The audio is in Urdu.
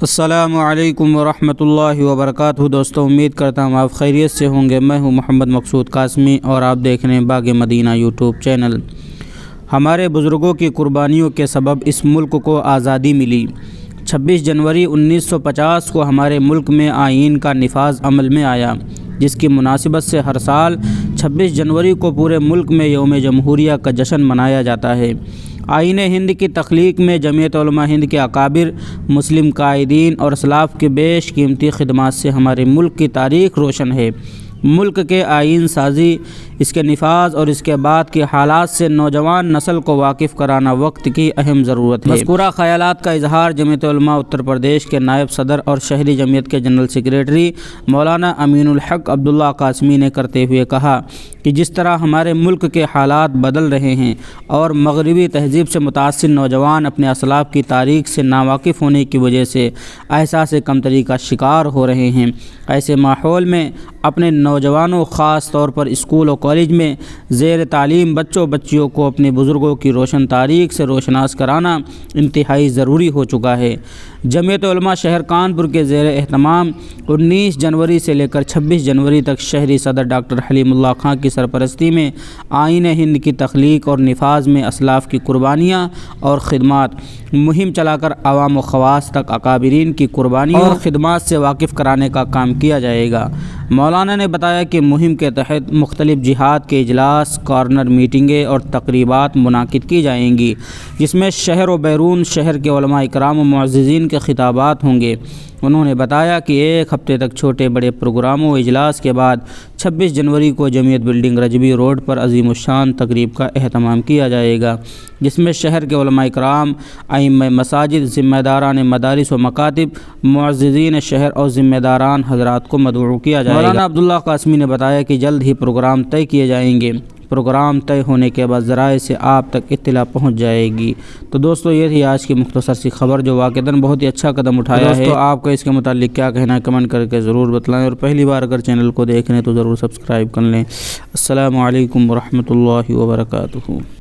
السلام علیکم ورحمۃ اللہ وبرکاتہ۔ دوستوں، امید کرتا ہوں آپ خیریت سے ہوں گے۔ میں ہوں محمد مقصود قاسمی اور آپ دیکھ رہے ہیں باغ مدینہ یوٹیوب چینل۔ ہمارے بزرگوں کی قربانیوں کے سبب اس ملک کو آزادی ملی۔ 26 جنوری 1950 کو ہمارے ملک میں آئین کا نفاذ عمل میں آیا، جس کی مناسبت سے ہر سال 26 جنوری کو پورے ملک میں یوم جمہوریہ کا جشن منایا جاتا ہے۔ آئین ہند کی تخلیق میں جمعیت علماء ہند کے اکابر، مسلم قائدین اور اسلاف کی بیش قیمتی خدمات سے ہمارے ملک کی تاریخ روشن ہے۔ ملک کے آئین سازی، اس کے نفاذ اور اس کے بعد کے حالات سے نوجوان نسل کو واقف کرانا وقت کی اہم ضرورت ہے۔ مذکورہ خیالات کا اظہار جمعیت علماء اتر پردیش کے نائب صدر اور شہری جمعیت کے جنرل سیکریٹری مولانا امین الحق عبداللہ قاسمی نے کرتے ہوئے کہا کہ جس طرح ہمارے ملک کے حالات بدل رہے ہیں اور مغربی تہذیب سے متاثر نوجوان اپنے اسلاف کی تاریخ سے ناواقف ہونے کی وجہ سے احساس کمتری کا شکار ہو رہے ہیں، ایسے ماحول میں اپنے نوجوانوں، خاص طور پر اسکول و کالج میں زیر تعلیم بچوں بچیوں کو اپنے بزرگوں کی روشن تاریخ سے روشناس کرانا انتہائی ضروری ہو چکا ہے۔ جمعیت علماء شہر کانپور کے زیر اہتمام 19 جنوری سے لے کر 26 جنوری تک شہری صدر ڈاکٹر حلیم اللہ خان کی سرپرستی میں آئین ہند کی تخلیق اور نفاذ میں اسلاف کی قربانیاں اور خدمات مہم چلا کر عوام و خواص تک اکابرین کی قربانیوں اور خدمات سے واقف کرانے کا کام کیا جائے گا۔ مولانا نے بتایا کہ مہم کے تحت مختلف جہات کے اجلاس، کارنر میٹنگیں اور تقریبات منعقد کی جائیں گی، جس میں شہر و بیرون شہر کے علماء اکرام و معززین کے خطابات ہوں گے۔ انہوں نے بتایا کہ ایک ہفتے تک چھوٹے بڑے پروگراموں و اجلاس کے بعد 26 جنوری کو جمعیت بلڈنگ رجوی روڈ پر عظیم الشان تقریب کا اہتمام کیا جائے گا، جس میں شہر کے علماء اکرام، ائمہ مساجد، ذمہ داران مدارس و مکاتب، معززین شہر اور ذمہ داران حضرات کو مدعو کیا جائے گا۔ مولانا عبداللہ قاسمی نے بتایا کہ جلد ہی پروگرام طے کیے جائیں گے۔ پروگرام طے ہونے کے بعد ذرائع سے آپ تک اطلاع پہنچ جائے گی۔ تو دوستو، یہ تھی آج کی مختصر سی خبر جو واقعتاً بہت ہی اچھا قدم اٹھایا ہے۔ دوستو، آپ کو اس کے متعلق کیا کہنا ہے کمنٹ کر کے ضرور بتلائیں، اور پہلی بار اگر چینل کو دیکھ رہے ہیں تو ضرور سبسکرائب کر لیں۔ السلام علیکم ورحمۃ اللہ وبرکاتہ۔